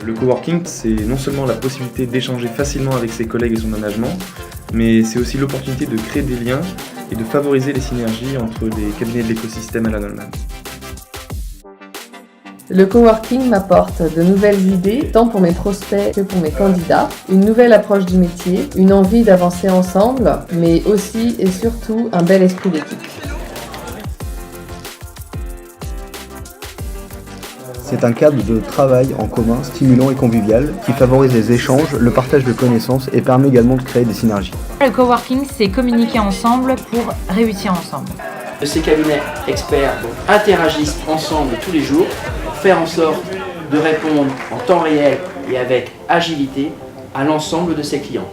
Le coworking, c'est non seulement la possibilité d'échanger facilement avec ses collègues et son management, mais c'est aussi l'opportunité de créer des liens et de favoriser les synergies entre les cabinets de l'écosystème Alan Holman. Le coworking m'apporte de nouvelles idées, tant pour mes prospects que pour mes candidats, une nouvelle approche du métier, une envie d'avancer ensemble, mais aussi et surtout un bel esprit d'équipe. C'est un cadre de travail en commun stimulant et convivial qui favorise les échanges, le partage de connaissances et permet également de créer des synergies. Le coworking, c'est communiquer ensemble pour réussir ensemble. Ces cabinets experts interagissent ensemble tous les jours pour faire en sorte de répondre en temps réel et avec agilité à l'ensemble de ses clients.